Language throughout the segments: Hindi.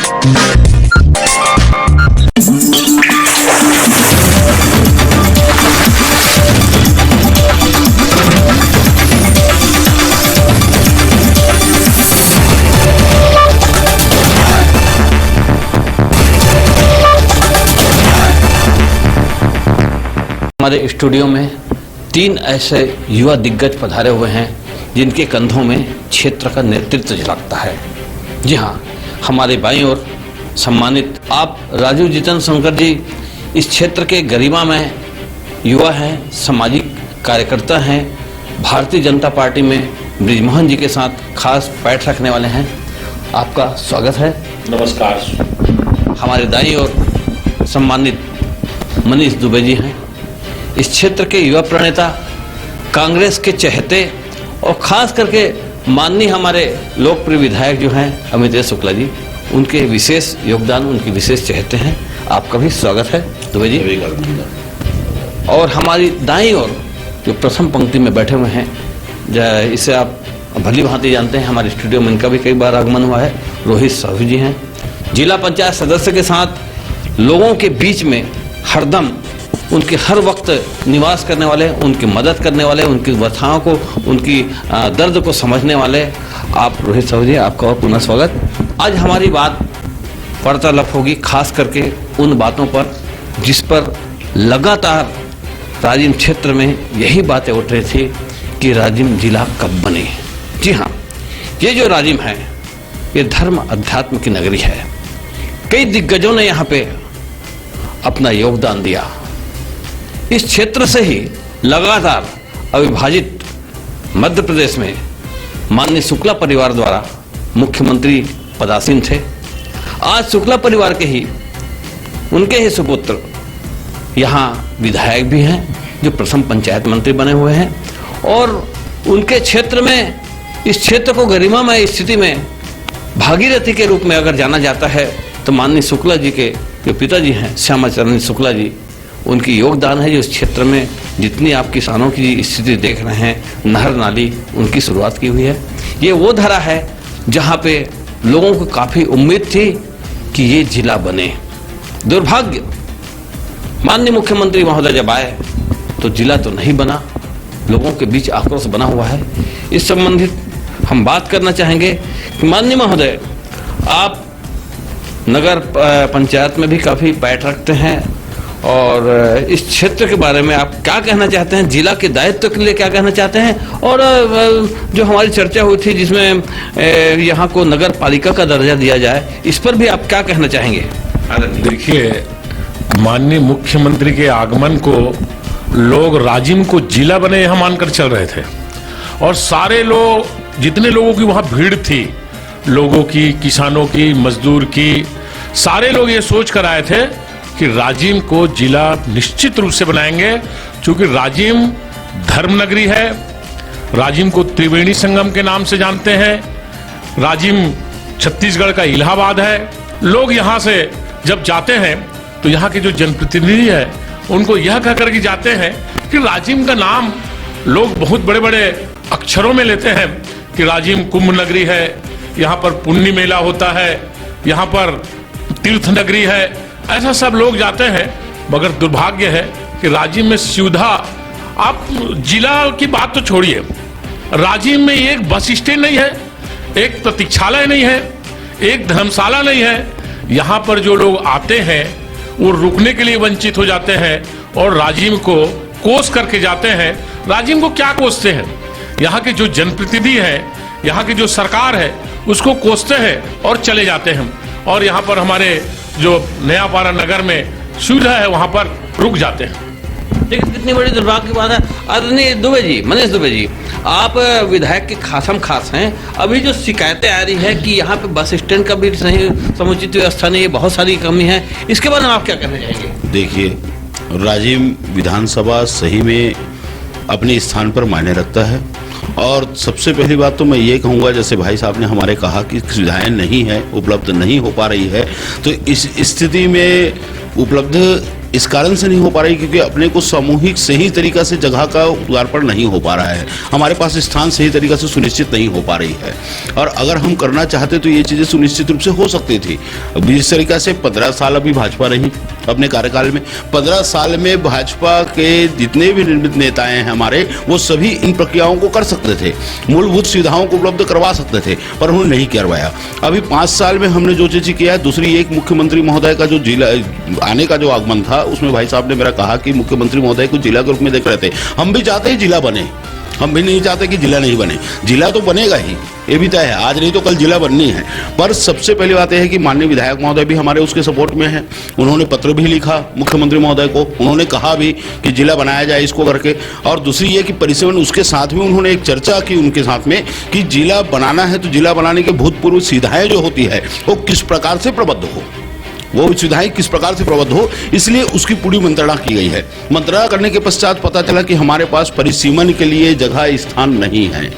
हमारे स्टूडियो में 3 ऐसे युवा दिग्गज पधारे हुए हैं जिनके कंधों में क्षेत्र का नेतृत्व झलकता है। जी हाँ, हमारे बाईं ओर सम्मानित आप राजीव जितेंद्र शंकर जी इस क्षेत्र के गरिमा में युवा हैं, सामाजिक कार्यकर्ता हैं, भारतीय जनता पार्टी में बृजमोहन जी के साथ खास पैठ रखने वाले हैं। आपका स्वागत है। नमस्कार। हमारे दाईं ओर सम्मानित मनीष दुबे जी हैं, इस क्षेत्र के युवा प्रणेता, कांग्रेस के चहेते और खास करके माननीय हमारे लोकप्रिय विधायक जो हैं अमितेश शुक्ला जी, उनके विशेष योगदान, उनकी विशेष चहेते हैं। आपका भी स्वागत है दुबे जी। और हमारी दाईं ओर जो प्रथम पंक्ति में बैठे हुए हैं, इसे आप भली भांति जानते हैं, हमारे स्टूडियो में इनका भी कई बार आगमन हुआ है, रोहित साहू जी हैं। जिला पंचायत सदस्य के साथ लोगों के बीच में हरदम उनके हर वक्त निवास करने वाले, उनकी मदद करने वाले, उनकी व्यथाओं को, उनकी दर्द को समझने वाले आप रोहित साहू जी, आपका और पुनः स्वागत। आज हमारी बात वार्तालाप होगी खास करके उन बातों पर जिस पर लगातार राजिम क्षेत्र में यही बातें उठ रही थी कि राजिम जिला कब बने। जी हाँ, ये जो राजिम है ये धर्म अध्यात्म की नगरी है। कई दिग्गजों ने यहाँ पे अपना योगदान दिया। इस क्षेत्र से ही लगातार अविभाजित मध्य प्रदेश में माननीय शुक्ला परिवार द्वारा मुख्यमंत्री पदासीन थे। आज शुक्ला परिवार के ही, उनके ही सुपुत्र यहाँ विधायक भी हैं जो प्रथम पंचायत मंत्री बने हुए हैं। और उनके क्षेत्र में, इस क्षेत्र को गरिमामय स्थिति में भागीरथी के रूप में अगर जाना जाता है तो माननीय शुक्ला जी के जो पिताजी हैं श्यामाचरण शुक्ला जी, उनकी योगदान है जो इस क्षेत्र में जितनी आप किसानों की स्थिति देख रहे हैं, नहर नाली, उनकी शुरुआत की हुई है। ये वो धरा है जहाँ पे लोगों को काफ़ी उम्मीद थी कि ये जिला बने। दुर्भाग्य, माननीय मुख्यमंत्री महोदय जब आए तो जिला तो नहीं बना, लोगों के बीच आक्रोश बना हुआ है। इस संबंधित हम बात करना चाहेंगे कि माननीय महोदय, आप नगर पंचायत में भी काफ़ी पैठ रखते हैं और इस क्षेत्र के बारे में आप क्या कहना चाहते हैं, जिला के दायित्व के लिए क्या कहना चाहते हैं? और जो हमारी चर्चा हुई थी जिसमें यहाँ को नगर पालिका का दर्जा दिया जाए, इस पर भी आप क्या कहना चाहेंगे? देखिए, माननीय मुख्यमंत्री के आगमन को लोग राजिम को जिला बने यह मानकर चल रहे थे और सारे लोग, जितने लोगों की वहां भीड़ थी, लोगों की, किसानों की, मजदूर की, सारे लोग ये सोच कर आए थे कि राजिम को जिला निश्चित रूप से बनाएंगे, क्योंकि राजिम धर्म नगरी है। राजिम को त्रिवेणी संगम के नाम से जानते हैं। राजिम छत्तीसगढ़ का इलाहाबाद है। लोग यहां से जब जाते हैं तो यहाँ के जो जनप्रतिनिधि है उनको यह कहकर के जाते हैं कि राजिम का नाम लोग बहुत बड़े बड़े अक्षरों में लेते हैं कि राजिम कुंभ नगरी है, यहाँ पर पुण्य मेला होता है, यहाँ पर तीर्थ नगरी है, ऐसा सब लोग जाते हैं। मगर दुर्भाग्य है कि राजिम में सुविधा, आप जिला की बात तो छोड़िए, राजिम में एक बस स्टैंड नहीं है, एक प्रतीक्षालय नहीं है, एक धर्मशाला नहीं है। यहाँ पर जो लोग आते हैं वो रुकने के लिए वंचित हो जाते हैं और राजिम को कोस करके जाते हैं। राजिम को क्या कोसते हैं? यहाँ के जो जनप्रतिनिधि हैं, यहाँ की जो सरकार है, उसको कोसते हैं और चले जाते हैं। और यहाँ पर हमारे जो नयापारा नगर में सुविधा है वहाँ पर रुक जाते हैं। लेकिन कितनी बड़ी दुर्भाग्य की बात है। आदरणीय दुबे जी, मनीष दुबे जी, आप विधायक के खासम खास हैं। अभी जो शिकायतें आ रही है कि यहाँ पे बस स्टैंड का भी सही समुचित व्यवस्था नहीं है, बहुत सारी कमी है, इसके बारे में आप क्या कहना चाहेंगे? देखिए, राजिम विधानसभा सही में अपने स्थान पर मायने रखता है। और सबसे पहली बात तो मैं ये कहूँगा, जैसे भाई साहब ने हमारे कहा कि सुविधाएं नहीं है, उपलब्ध नहीं हो पा रही है, तो इस स्थिति में उपलब्ध इस कारण से नहीं हो पा रही क्योंकि अपने को सामूहिक सही तरीका से जगह का उदारपण नहीं हो पा रहा है, हमारे पास स्थान सही तरीका से सुनिश्चित नहीं हो पा रही है। और अगर हम करना चाहते तो ये चीजें सुनिश्चित रूप से हो सकती थी। अब इस तरीका से 15 साल अभी भाजपा रही अपने कार्यकाल में, 15 साल में भाजपा के जितने भी निर्मित नेताएं हैं हमारे, वो सभी इन प्रक्रियाओं को कर सकते थे, मूलभूत सुविधाओं को उपलब्ध करवा सकते थे, पर उन्होंने नहीं करवाया। अभी 5 साल में हमने जो चीज किया है, दूसरी एक मुख्यमंत्री महोदय का जो जिला आने का जो आगमन था, उसमें भाई साहब ने मेरा कहा कि मुख्यमंत्री महोदय को जिला के रूप में देख रहे थे। हम भी चाहते हैं जिला बने, हम भी नहीं चाहते कि जिला नहीं बने, जिला तो बनेगा ही, ये भी तय है, आज नहीं तो कल जिला बननी है। पर सबसे पहली बात यह है कि माननीय विधायक महोदय भी हमारे उसके सपोर्ट में है, उन्होंने पत्र भी लिखा मुख्यमंत्री महोदय को, उन्होंने कहा भी कि जिला बनाया जाए इसको करके। और दूसरी ये कि परिसीमन उसके साथ भी उन्होंने एक चर्चा की उनके साथ में कि जिला बनाना है तो जिला बनाने के भूतपूर्व सुविधाएं जो होती है वो किस प्रकार से प्रबद्ध हो, वो सुविधाएं किस प्रकार से प्रबद्ध हो, इसलिए उसकी पूरी मंत्रणा की गई है। मंत्रणा करने के पश्चात पता चला कि हमारे पास परिसीमन के लिए जगह स्थान नहीं है,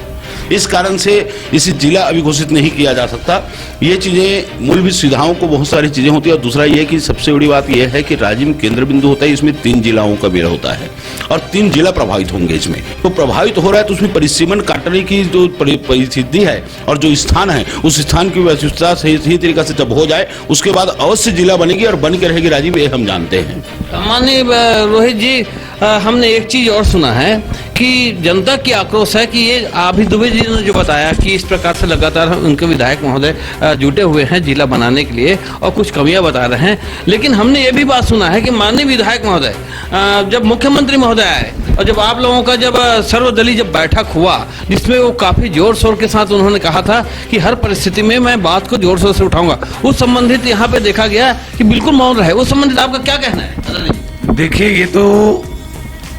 इस कारण से इसे जिला अभी घोषित नहीं किया जा सकता। ये चीजें मूलभूत सुविधाओं को बहुत सारी चीजें होती है। और दूसरा ये कि सबसे बड़ी बात यह है कि राजिम केंद्र बिंदु होता है, इसमें 3 जिलाओं का मेल होता है और 3 जिला प्रभावित होंगे इसमें, तो प्रभावित हो रहा है तो उसमें परिसीमन काटने की जो परिस्थिति है और जो स्थान है उस स्थान की व्यवस्था सही तरीका से जब हो जाए उसके बाद अवश्य जिला बनेगी और बन के रहेगी राजिम, ये हम जानते हैं। माननीय रोहित जी, हमने एक चीज और सुना है कि जनता की आक्रोश है कि ये अभी दुबे जी ने जो बताया कि इस प्रकार से लगातार उनके विधायक महोदय जुटे हुए हैं जिला बनाने के लिए और कुछ कमियां बता रहे हैं, लेकिन हमने ये भी बात सुना है कि माननीय विधायक महोदय जब मुख्यमंत्री महोदय आए और जब आप लोगों का जब सर्वदलीय जब बैठक हुआ जिसमें वो काफी जोर शोर के साथ उन्होंने कहा था कि हर परिस्थिति में मैं बात को जोर शोर से उठाऊंगा, उस संबंधित यहाँ पे देखा गया कि बिल्कुल मौन रहे, उस संबंधित आपका क्या कहना है? देखिए, ये तो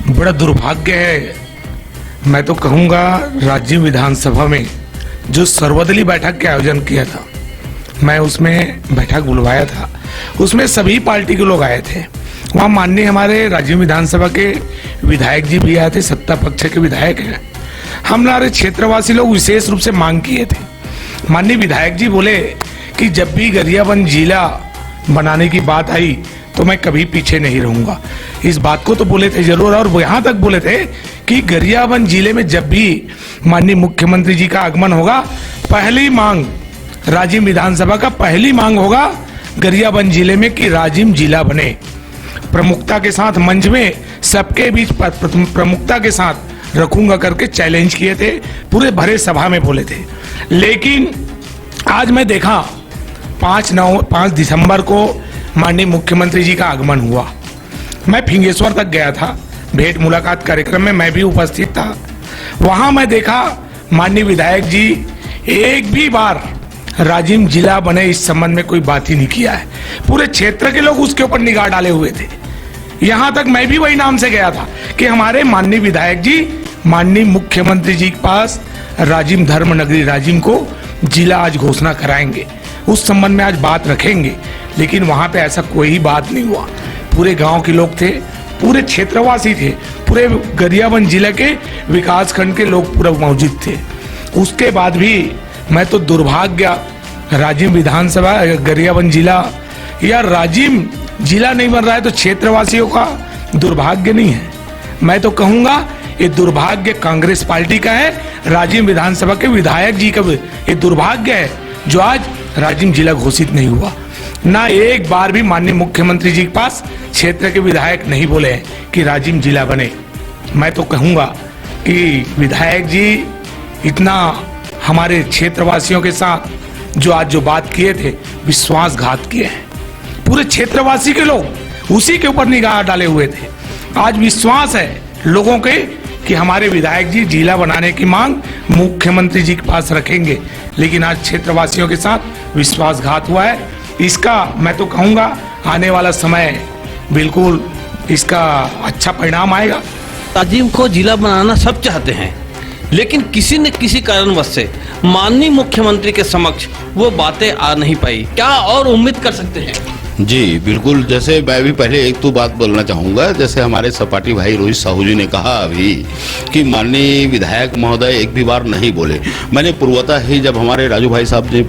बड़ा दुर्भाग्य है। मैं तो कहूँगा राज्य विधानसभा में जो सर्वदलीय बैठक के आयोजन किया था, मैं उसमें बैठक बुलवाया था, उसमें सभी पार्टी के लोग आए थे। वहाँ माननीय हमारे राज्य विधानसभा के विधायक जी भी आए थे, सत्ता पक्ष के विधायक हैं। हमारे क्षेत्रवासी लोग विशेष रूप से मांग किए थे। माननीय विधायक जी बोले कि जब भी गरियाबंद जिला बनाने की बात आई तो मैं कभी पीछे नहीं रहूंगा। इस बात को तो बोले थे जरूर, और वो यहाँ तक बोले थे कि गरियाबंद जिले में जब भी माननीय मुख्यमंत्री जी का आगमन होगा, पहली मांग राजिम विधानसभा का पहली मांग होगा गरियाबंद जिले में कि राजिम जिला बने। प्रमुखता के साथ मंच में सबके बीच प्रमुखता के साथ रखूंगा करके चैलेंज किए थे, पूरे भरे सभा में बोले थे। लेकिन आज मैं देखा 5 दिसंबर को माननीय मुख्यमंत्री जी का आगमन हुआ। मैं फिंगेश्वर तक गया था, भेंट मुलाकात कार्यक्रम में मैं भी उपस्थित था। वहां मैं देखा माननीय विधायक जी एक भी बार राजिम जिला बने इस संबंध में कोई बात ही नहीं किया है। पूरे क्षेत्र के लोग उसके ऊपर निगाह डाले हुए थे। यहां तक मैं भी वही नाम से गया था कि हमारे माननीय विधायक जी माननीय मुख्यमंत्री जी के पास राजिम धर्म नगरी राजिम को जिला आज घोषणा कराएंगे, उस संबंध में आज बात रखेंगे। लेकिन वहां पे ऐसा कोई बात नहीं हुआ। पूरे गांव के लोग थे, पूरे क्षेत्रवासी थे, पूरे गरियाबंद जिले के विकास खंड के लोग पूरा मौजूद थे। उसके बाद भी मैं तो दुर्भाग्य राजिम विधानसभा गरियाबंद जिला या राजिम जिला नहीं बन रहा है तो क्षेत्रवासियों का दुर्भाग्य नहीं है। मैं तो कहूंगा ये दुर्भाग्य कांग्रेस पार्टी का है, राजिम विधानसभा के विधायक जी का ये दुर्भाग्य है जो आज राजिम जिला घोषित नहीं हुआ। ना एक बार भी माननीय मुख्यमंत्री जी के पास क्षेत्र के विधायक नहीं बोले हैं कि राजिम जिला बने। मैं तो कहूंगा कि विधायक जी इतना हमारे क्षेत्रवासियों के साथ जो आज जो बात किए थे विश्वासघात किए हैं। पूरे क्षेत्रवासी के लोग उसी के ऊपर निगाह डाले हुए थे। आज विश्वास है लोगों के कि हमारे विधायक जी जिला बनाने की मांग मुख्यमंत्री जी के पास रखेंगे, लेकिन आज क्षेत्रवासियों के साथ विश्वासघात हुआ है। इसका मैं तो कहूंगा आने वाला समय बिल्कुल इसका अच्छा परिणाम आएगा। राजिम को जिला बनाना सब चाहते हैं, लेकिन किसी न किसी कारणवश से माननीय मुख्यमंत्री के समक्ष वो बातें आ नहीं पाई। क्या और उम्मीद कर सकते हैं? जी बिल्कुल, जैसे मैं भी पहले एक तो बात बोलना चाहूँगा, जैसे हमारे सपाटी भाई रोहित साहू जी ने कहा अभी कि माननीय विधायक महोदय एक भी बार नहीं बोले। मैंने पूर्वतः ही जब हमारे राजू भाई साहब ने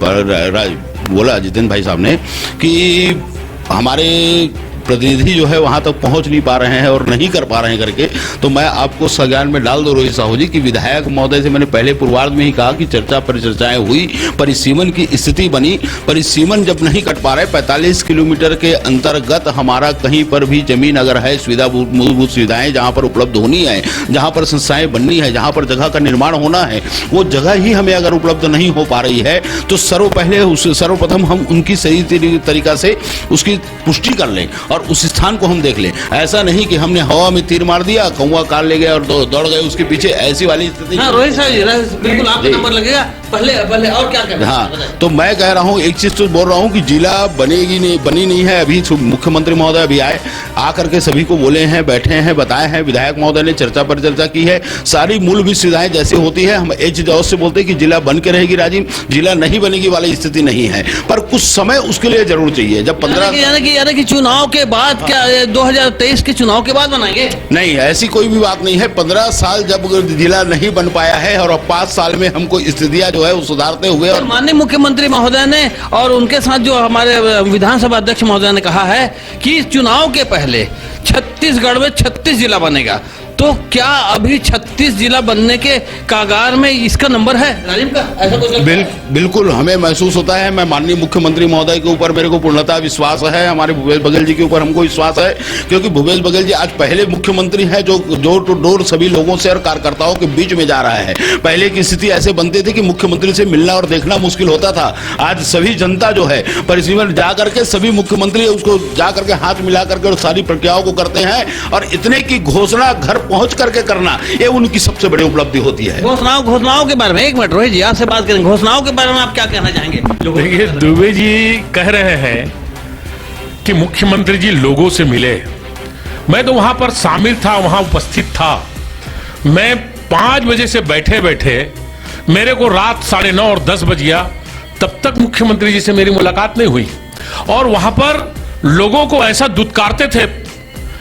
बोला, जितेंद्र भाई साहब ने कि हमारे प्रतिनिधि जो है वहां तक पहुंच नहीं पा रहे हैं और नहीं कर पा रहे हैं करके, तो मैं आपको संज्ञान में डाल दूं रोहित साहू जी कि विधायक महोदय से मैंने पहले पूर्वार्ध में ही कहा कि चर्चा परिचर्चाएं हुई, परिसीमन की स्थिति बनी। परिसीमन जब नहीं कट पा रहे, 45 किलोमीटर के अंतर्गत हमारा कहीं पर भी जमीन अगर है, सुविधा मूलभूत सुविधाएं जहां पर उपलब्ध होनी है, जहां पर संस्थाएं बननी है, जहां पर जगह का निर्माण होना है, वो जगह ही हमें अगर उपलब्ध नहीं हो पा रही है तो सर्वप्रथम हम उनकी सही तरीका से उसकी पुष्टि कर लें और उस स्थान को हम देख लें। ऐसा नहीं कि हमने हवा में तीर मार दिया, कौवा कार ले गया और दौड़ गए उसके पीछे, ऐसी वाली स्थिति। हाँ, रोहित साहब जी बिल्कुल आपका नंबर लगेगा। पहले और क्या करना? हाँ, तो मैं कह रहा हूँ, एक चीज तो बोल रहा हूँ कि जिला बनी नहीं है अभी। मुख्यमंत्री महोदय अभी आकर के सभी को बोले हैं, बैठे हैं, बताए हैं, विधायक महोदय ने चर्चा पर चर्चा की है। सारी मूलभूत सुविधाएं जैसे होती है, हम एक चीज और से बोलते हैं कि जिला बन के रहेगी राजीव, जिला नहीं बनेगी वाली स्थिति नहीं है, पर कुछ समय उसके लिए जरूर चाहिए। जब 15 यानी कि चुनाव के बाद, क्या 2023 के चुनाव के बाद बनाएंगे? नहीं, ऐसी कोई भी बात नहीं है। 15 साल जब जिला नहीं बन पाया है और अब 5 साल में हमको स्थितियां जो है वो सुधारते हुए, और माननीय मुख्यमंत्री महोदय ने और उनके साथ जो हमारे विधानसभा अध्यक्ष महोदय ने कहा है कि चुनाव के पहले छत्तीसगढ़ में 36 जिला बनेगा, तो क्या अभी 36 जिला बनने के कागार में इसका नंबर है राजीव का? ऐसा कुछ बिल्कुल हमें महसूस होता है। मैं माननीय मुख्यमंत्री महोदय के ऊपर मेरे को पूर्णतः विश्वास है, हमारे भूपेश बघेल जी के ऊपर हमको विश्वास है, क्योंकि भूपेश बघेल जी आज पहले मुख्यमंत्री है जो डोर टू डोर सभी लोगों से और कार्यकर्ताओं के बीच में जा रहा है। पहले की स्थिति ऐसे बनती थी कि मुख्यमंत्री से मिलना और देखना मुश्किल होता था। आज सभी जनता जो है परिसीमन जा करके सभी मुख्यमंत्री उसको जा करके हाथ मिला करके सारी प्रक्रियाओं को करते हैं, और इतने की घोषणा घर पहुंच करके करना, ये उनकी सबसे बड़ी उपलब्धि होती है। घोषणाओं के बारे में एक मिनट रोहित जी आपसे बात करेंगे। घोषणाओं के बारे में आप क्या कहना चाहेंगे? देखिए, दुबे जी कह रहे हैं कि मुख्यमंत्री जी लोगों से मिले। मैं तो वहां पर शामिल था, वहां उपस्थित था। मैं 5 बजे से बैठे बैठे मेरे को रात 9:30 और 10 बज गया, तब तक मुख्यमंत्री जी से मेरी मुलाकात नहीं हुई। और वहां पर लोगों को ऐसा दुत्कारते थे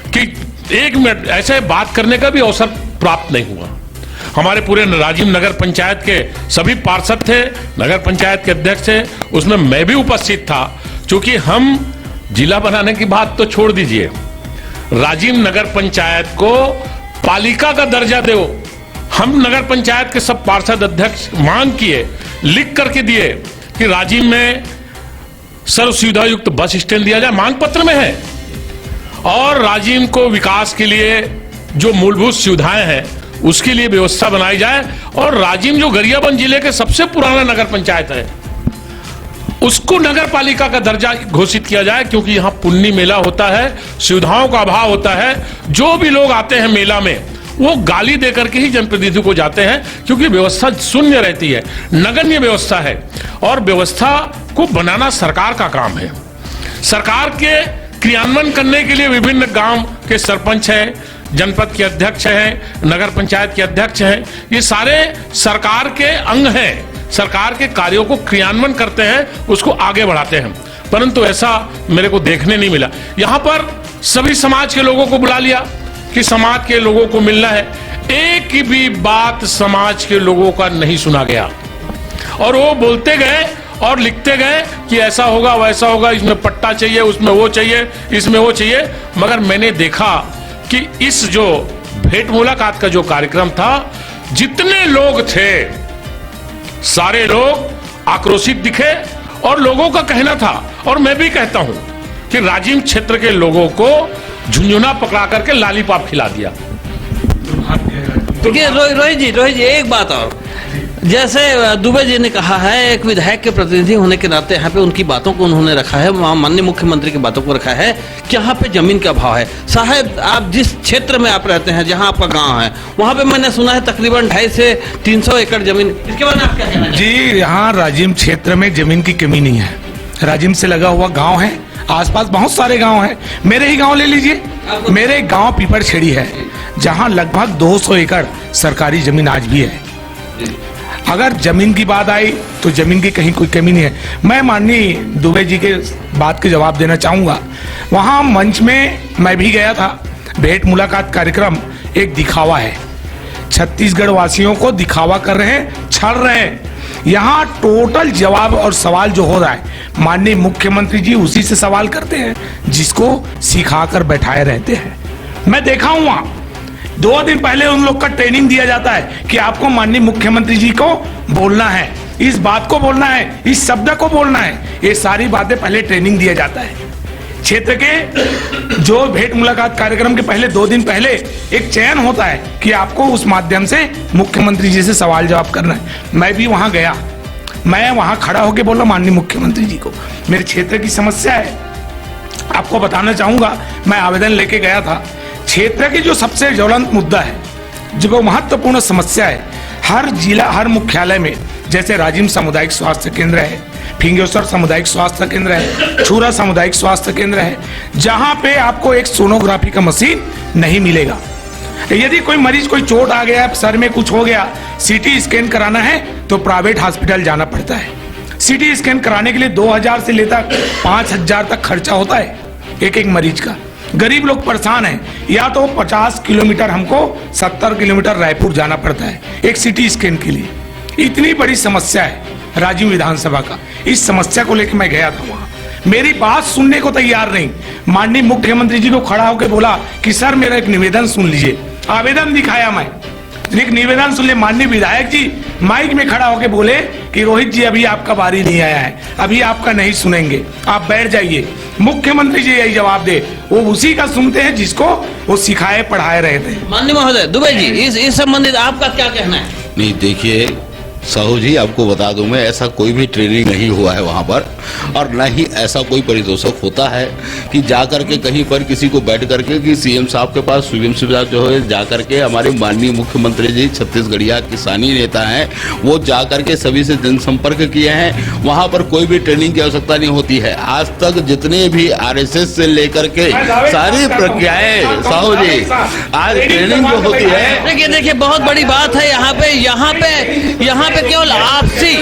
कि 1 मिनट ऐसे बात करने का भी अवसर प्राप्त नहीं हुआ। हमारे पूरे राजीव नगर पंचायत के सभी पार्षद थे, नगर पंचायत के अध्यक्ष थे, उसमें मैं भी उपस्थित था। क्योंकि हम जिला बनाने की बात तो छोड़ दीजिए, राजीव नगर पंचायत को पालिका का दर्जा दो। हम नगर पंचायत के सब पार्षद अध्यक्ष मांग किए, लिख करके दिए कि राजीव में सर्व सुविधा युक्त बस स्टैंड दिया जाए, मांग पत्र में है। और राजीव को विकास के लिए जो मूलभूत सुविधाएं हैं उसके लिए व्यवस्था बनाई जाए, और राजीव जो गरियाबंद जिले के सबसे पुराना नगर पंचायत है उसको नगर पालिका का दर्जा घोषित किया जाए। क्योंकि यहाँ पुण्य मेला होता है, सुविधाओं का अभाव होता है। जो भी लोग आते हैं मेला में वो गाली देकर के ही जनप्रतिनिधि को जाते हैं, क्योंकि व्यवस्था शून्य रहती है, नगण्य व्यवस्था है। और व्यवस्था को बनाना सरकार का काम है। सरकार के क्रियान्वयन करने के लिए विभिन्न गांव के सरपंच हैं, जनपद के अध्यक्ष हैं, नगर पंचायत के अध्यक्ष हैं, ये सारे सरकार के अंग हैं, सरकार के कार्यों को क्रियान्वयन करते हैं, उसको आगे बढ़ाते हैं। परंतु ऐसा मेरे को देखने नहीं मिला। यहाँ पर सभी समाज के लोगों को बुला लिया कि समाज के लोगों को मिलना है, एक भी बात समाज के लोगों का नहीं सुना गया। और वो बोलते गए और लिखते गए कि ऐसा होगा वैसा होगा, इसमें पट्टा चाहिए, उसमें वो चाहिए, इसमें वो चाहिए। मगर मैंने देखा कि इस जो भेंट मुलाकात का जो कार्यक्रम था, जितने लोग थे सारे लोग आक्रोशित दिखे। और लोगों का कहना था, और मैं भी कहता हूं, कि राजीव क्षेत्र के लोगों को झुंझुना पकड़ा करके लालीपाप खिला दिया। देखिए रोहित जी एक बात और, जैसे दुबे जी ने कहा है, एक विधायक के प्रतिनिधि होने के नाते यहाँ पे उनकी बातों को उन्होंने रखा है, माननीय मुख्यमंत्री की बातों को रखा है कि यहाँ पे जमीन का अभाव है। साहब, आप जिस क्षेत्र में आप रहते हैं, जहाँ आपका गांव है, वहाँ पे मैंने सुना है तकरीबन 250 से 300 एकड़ जमीन। इसके बारे में आप क्या कहना है? जी, यहाँ राजिम क्षेत्र में जमीन की कमी नहीं है। राजिम से लगा हुआ गाँव है, आसपास बहुत सारे गाँव हैं। मेरे ही गाँव ले लीजिए, मेरे गाँव पीपरछेड़ी है, जहाँ लगभग 200 एकड़ सरकारी जमीन आज भी है। अगर जमीन की बात आई तो जमीन की कहीं कोई कमी नहीं है। मैं माननीय दुबे जी के बात के जवाब देना चाहूंगा। वहां मंच में मैं भी गया था। भेंट मुलाकात कार्यक्रम एक दिखावा है, छत्तीसगढ़ वासियों को दिखावा कर रहे हैं, छल रहे हैं। यहाँ टोटल जवाब और सवाल जो हो रहा है माननीय मुख्यमंत्री जी उसी से सवाल करते हैं जिसको सिखाकर बैठाए रहते हैं। मैं देखा हूं वहां 2 दिन पहले उन लोग का ट्रेनिंग दिया जाता है कि आपको माननीय मुख्यमंत्री जी को बोलना है, इस बात को बोलना है, इस शब्द को बोलना है, ये सारी बातें पहले ट्रेनिंग दिया जाता है। क्षेत्र के जो भेंट मुलाकात कार्यक्रम के पहले 2 दिन पहले एक चयन होता है कि आपको उस माध्यम से मुख्यमंत्री जी से सवाल जवाब करना है। मैं भी वहां गया, मैं वहां खड़ा होकर बोला माननीय मुख्यमंत्री जी को मेरे क्षेत्र की समस्या है। आपको बताना चाहूंगा, मैं आवेदन लेके गया था। क्षेत्र की जो सबसे ज्वलंत मुद्दा है, जो महत्वपूर्ण समस्या है, हर जिला हर मुख्यालय में, जैसे राजिम सामुदायिक स्वास्थ्य केंद्र है, फिंगेश्वर सामुदायिक स्वास्थ्य केंद्र है, छूरा सामुदायिक स्वास्थ्य केंद्र है, जहां पे आपको एक सोनोग्राफी का मशीन नहीं मिलेगा। यदि कोई मरीज कोई चोट आ गया, सर में कुछ हो गया, सीटी स्कैन कराना है तो प्राइवेट हॉस्पिटल जाना पड़ता है। सीटी स्कैन कराने के लिए 2000 से लेकर 5000 तक खर्चा होता है एक मरीज का। गरीब लोग परेशान हैं, या तो 50 किलोमीटर हमको 70 किलोमीटर रायपुर जाना पड़ता है एक सीटी स्कैन के लिए। इतनी बड़ी समस्या है राजिम विधानसभा का। इस समस्या को लेकर मैं गया था वहां, मेरी बात सुनने को तैयार नहीं। माननीय मुख्यमंत्री जी को खड़ा होकर बोला कि सर मेरा एक निवेदन सुन लीजिए। आवेदन दिखाया मैं, एक निवेदन सुन ले। माननीय विधायक जी माइक में खड़ा होकर बोले कि रोहित जी अभी आपका बारी नहीं आया है, अभी आपका नहीं सुनेंगे, आप बैठ जाइए। मुख्यमंत्री जी यही जवाब दे, वो उसी का सुनते हैं जिसको वो सिखाए पढ़ाए रहे थे। माननीय महोदय दुबे जी, इस संबंधित आपका क्या कहना है? नहीं, देखिए साहू जी, आपको बता दूं मैं, ऐसा कोई भी ट्रेनिंग नहीं हुआ है वहां पर, और न ही ऐसा कोई परितोषक होता है कि जा करके कहीं पर किसी को बैठ करके कि सीएम साहब के पास सीएम साहब जो है जा करके हमारे माननीय मुख्यमंत्री जी छत्तीसगढ़िया किसानी नेता हैं, वो जा करके सभी से जनसंपर्क किए हैं। वहां पर कोई भी ट्रेनिंग की आवश्यकता नहीं होती है। आज तक जितने भी आरएसएस से लेकर के सारी प्रक्रियाएं साहू जी, आज ट्रेनिंग जो होती है, देखिए बहुत बड़ी बात है। यहाँ पे केवल आपसी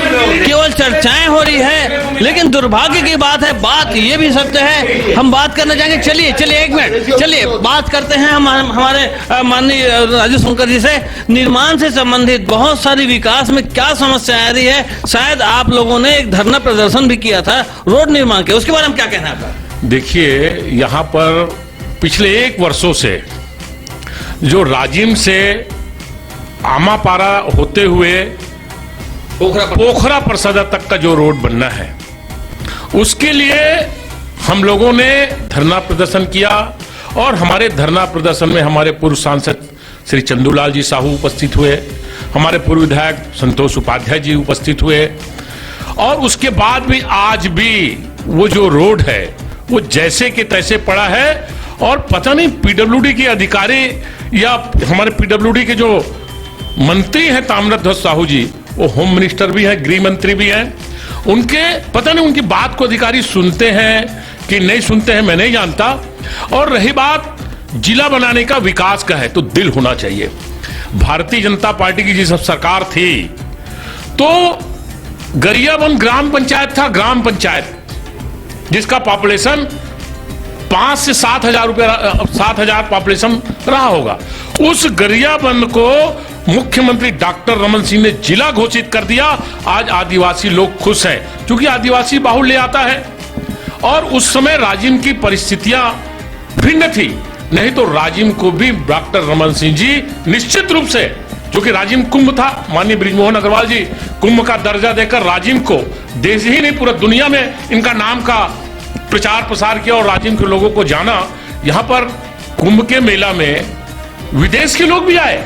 केवल चर्चाएं हो रही है, लेकिन दुर्भाग्य की बात है, बात ये भी सत्य है। हम बात करना चाहेंगे, चलिए 1 मिनट, चलिए बात करते हैं हम हमारे माननीय राजू शंकर जी से। निर्माण से संबंधित बहुत सारी विकास में क्या समस्या आ रही है? शायद आप लोगों ने एक धरना प्रदर्शन भी किया था रोड निर्माण के, उसके बारे में क्या कहना है आपका? देखिए, यहाँ पर पिछले 1 वर्षों से जो राजिम से आमापारा होते हुए पोखरा परसदा तक का जो रोड बनना है, उसके लिए हम लोगों ने धरना प्रदर्शन किया। और हमारे धरना प्रदर्शन में हमारे पूर्व सांसद श्री चंदूलाल जी साहू उपस्थित हुए, हमारे पूर्व विधायक संतोष उपाध्याय जी उपस्थित हुए, और उसके बाद भी आज भी वो जो रोड है वो जैसे के तैसे पड़ा है। और पता नहीं पीडब्ल्यूडी के अधिकारी या हमारे पीडब्ल्यूडी के जो मंत्री हैं ताम्रध्वज साहू जी, वो होम मिनिस्टर भी हैं, गृह मंत्री भी हैं, उनके पता नहीं उनकी बात को अधिकारी सुनते हैं कि नहीं सुनते हैं, मैं नहीं जानता। और रही बात जिला बनाने का, विकास का है, तो दिल होना चाहिए। भारतीय जनता पार्टी की जिस सरकार थी तो गरियाबंद ग्राम पंचायत था, ग्राम पंचायत जिसका पॉपुलेशन 5 से 7,000 पॉपुलेशन रहा होगा। उस गरियाबंद को मुख्यमंत्री डॉक्टर रमन सिंह ने जिला घोषित कर दिया। आज आदिवासी लोग खुश हैं, क्योंकि आदिवासी बाहुल्य आता है। और उस समय राजिम की परिस्थितियां भिन्न थी, नहीं तो राजिम को भी डॉक्टर रमन सिंह जी निश्चित रूप से, क्योंकि राजिम कुंभ था, माननीय बृजमोहन अग्रवाल जी कुंभ का दर्जा देकर राजिम को देश ही नहीं पूरा दुनिया में इनका नाम का प्रचार प्रसार किया और राजिम के लोगों को जाना। यहां पर कुंभ के मेला में विदेश के लोग भी आए,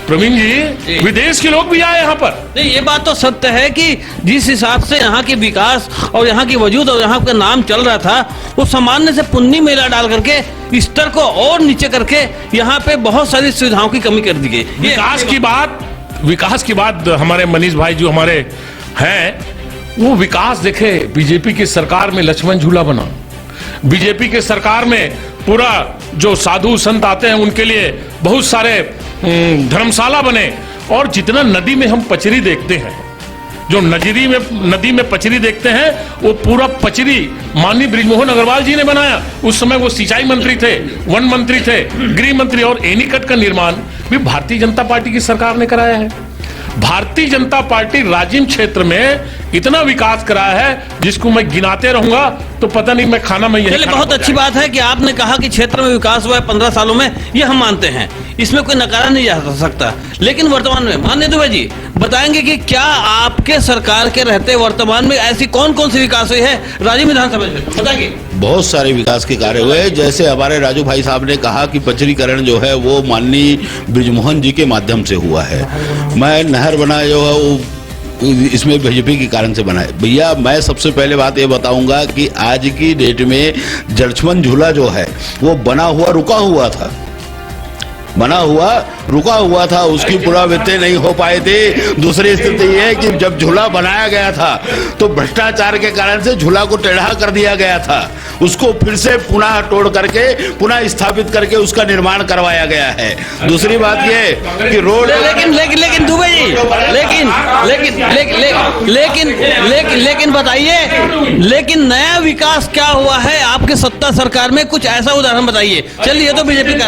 प्रवीण जी, विदेश के लोग भी आए यहाँ पर। नहीं, ये बात तो सत्य है कि जिस हिसाब से यहाँ की विकास और यहाँ की वजूद और यहाँ का नाम चल रहा था, वो सामान्य से पुन्नी मेला डाल करके स्तर को और नीचे करके यहाँ पे बहुत सारी सुविधाओं की कमी कर दी गई। विकास की बात हमारे मनीष भाई जो हमारे हैं, वो विकास देखे, बीजेपी की सरकार में लक्ष्मण झूला बना, बीजेपी के सरकार में पूरा जो साधु संत आते हैं उनके लिए बहुत सारे धर्मशाला बने। और जितना नदी में हम पचरी देखते हैं, जो नदी में पचरी देखते हैं, वो पूरा पचरी माननीय बृजमोहन अग्रवाल जी ने बनाया। उस समय वो सिंचाई मंत्री थे, वन मंत्री थे, गृह मंत्री। और एनीकट का निर्माण भी भारतीय जनता पार्टी की सरकार ने कराया है। भारतीय जनता पार्टी राजिम क्षेत्र में इतना विकास कराया है जिसको मैं गिनाते रहूंगा तो पता नहीं मैं खाना में यही चलिए, खाना बहुत पड़ अच्छी जाएगा। बात है कि आपने कहा कि क्षेत्र में विकास हुआ है 15 सालों में, ये हम मानते हैं, इसमें कोई नकारा नहीं जा सकता। लेकिन वर्तमान में माननीय दुबे जी बताएंगे कि क्या आपके सरकार के रहते वर्तमान में ऐसी कौन कौन सी विकास हुई है राजिम विधानसभा में, बताएंगे। बहुत सारे विकास के कार्य हुए, जैसे हमारे राजू भाई साहब ने कहा कि पचरीकरण जो है वो माननीय बृजमोहन जी के माध्यम से हुआ है। मैं नहर बना जो है वो इसमें बीजेपी के कारण से बना है। भैया मैं सबसे पहले बात ये बताऊंगा कि आज की डेट में जड़छमन झूला जो है वो बना हुआ रुका हुआ था, उसकी पुनरावृत्ति नहीं हो पाए थे। दूसरी स्थिति ये है कि जब झूला बनाया गया था तो भ्रष्टाचार के कारण से झूला को टेढ़ा कर दिया गया था, उसको फिर से पुनः तोड़ करके पुनः स्थापित करके उसका निर्माण करवाया गया है। दूसरी बात ये कि रोड लेकिन दुबे जी लेकिन बताइए, लेकिन नया विकास क्या हुआ है आपके सत्ता सरकार में, कुछ ऐसा उदाहरण बताइए। चलिए, ये तो बीजेपी का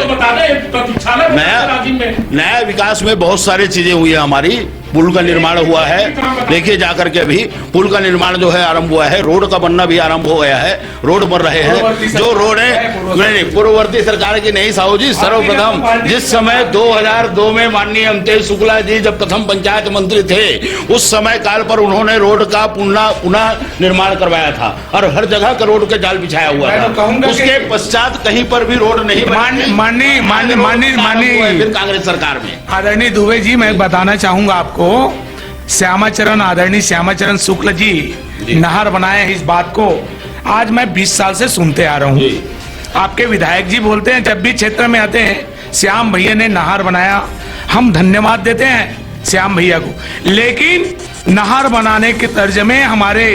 नया विकास में बहुत सारी चीजें हुई है। हमारी पुल का निर्माण हुआ है, देखिए जाकर के अभी पुल का निर्माण जो है आरंभ हुआ है, रोड का बनना भी आरंभ हो गया है, रोड बन रहे हैं। जो रोड है नहीं पूर्ववर्ती सरकार की नहीं साहू जी, सर्वप्रथम जिस समय 2002 में माननीय अमतेश शुक्ला जी जब प्रथम पंचायत मंत्री थे उस समय काल पर उन्होंने रोड का पुनः निर्माण करवाया था और हर जगह का रोड के जाल बिछाया हुआ था। उसके पश्चात कहीं पर भी रोड नहीं फिर कांग्रेस सरकार में। आदरणीय दुबे जी, मैं बताना चाहूंगा आपको, आदरणीय श्यामाचरण शुक्ल जी नहर बनाए हैं, इस बात को आज मैं 20 साल से सुनते आ रहा हूँ। आपके विधायक जी बोलते हैं जब भी क्षेत्र में आते हैं श्याम भैया ने नहर बनाया, हम धन्यवाद देते हैं श्याम भैया को। लेकिन नहर बनाने के तर्ज में हमारे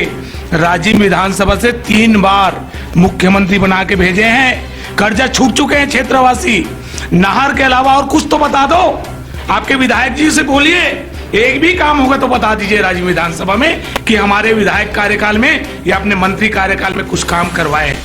राजिम विधानसभा से 3 बार मुख्यमंत्री बना के भेजे हैं, कर्जा छूट चुके हैं क्षेत्रवासी। नहर के अलावा और कुछ तो बता दो, आपके विधायक जी से बोलिए, एक भी काम होगा तो बता दीजिए राजिम विधानसभा में कि हमारे विधायक कार्यकाल में या अपने मंत्री कार्यकाल में कुछ काम करवाए।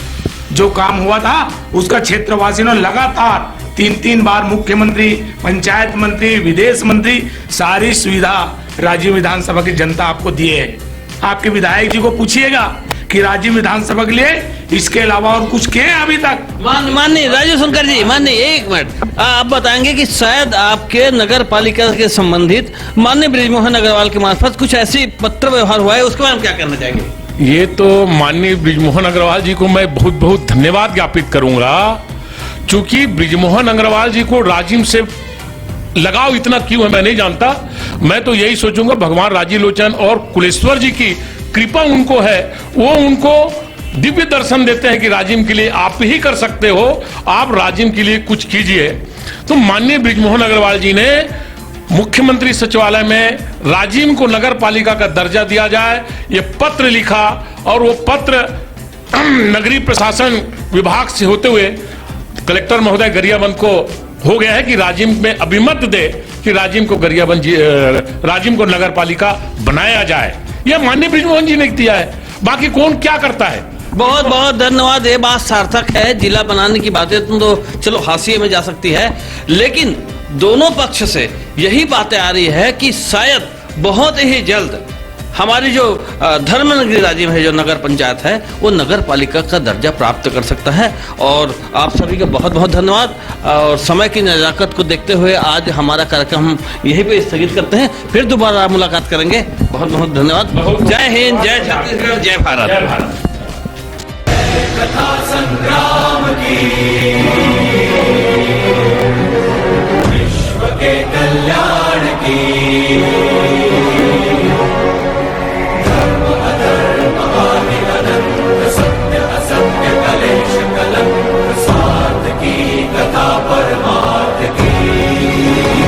जो काम हुआ था उसका क्षेत्रवासियों ने लगातार 3 बार मुख्यमंत्री, पंचायत मंत्री, विदेश मंत्री, सारी सुविधा राजिम विधानसभा की जनता आपको दिए है। आपके विधायक जी को पूछिएगा कि राजिम विधानसभा के लिए इसके अलावा और कुछ किए अभी तक। माननीय राजीव शंकर जी, माननीय एक मिनट, आप बताएंगे कि शायद आपके नगर पालिका के संबंधित माननीय बृजमोहन अग्रवाल के मार्फत कुछ ऐसी पत्र व्यवहार हुआ है, उसके बारे में क्या कहना चाहेंगे? ये तो माननीय बृजमोहन अग्रवाल जी को मैं बहुत बहुत धन्यवाद ज्ञापित करूंगा, क्योंकि बृजमोहन अग्रवाल जी को राजिम से लगाव इतना क्यों है मैं नहीं जानता। मैं तो यही सोचूंगा भगवान राजीलोचन और कुलेश्वर जी की कृपा उनको है, वो उनको दिव्य दर्शन देते हैं कि राजिम के लिए आप ही कर सकते हो, आप राजिम के लिए कुछ कीजिए। तो माननीय बृजमोहन अग्रवाल जी ने मुख्यमंत्री सचिवालय में राजिम को नगर पालिका का दर्जा दिया जाए ये पत्र लिखा, और वो पत्र नगरीय प्रशासन विभाग से होते हुए कलेक्टर महोदय गरियाबंद को हो गया है कि राजिम में अभिमत दे कि राजिम को नगर पालिका बनाया जाए। यह माननीय बृजमोहन जी ने किया है, बाकी कौन क्या करता है। बहुत बहुत धन्यवाद, ये बात सार्थक है। जिला बनाने की बातें तो चलो हाशिए में जा सकती है, लेकिन दोनों पक्ष से यही बातें आ रही है कि शायद बहुत ही जल्द हमारी जो धर्मनगरी राजिम है, जो नगर पंचायत है, वो नगर पालिका का दर्जा प्राप्त कर सकता है। और आप सभी का बहुत बहुत धन्यवाद। और समय की नजाकत को देखते हुए आज हमारा कार्यक्रम हम यहीं पे स्थगित करते हैं, फिर दोबारा मुलाकात करेंगे। बहुत बहुत धन्यवाद। जय हिंद, जय छत्तीसगढ़, जय भारत। कथा संग्राम की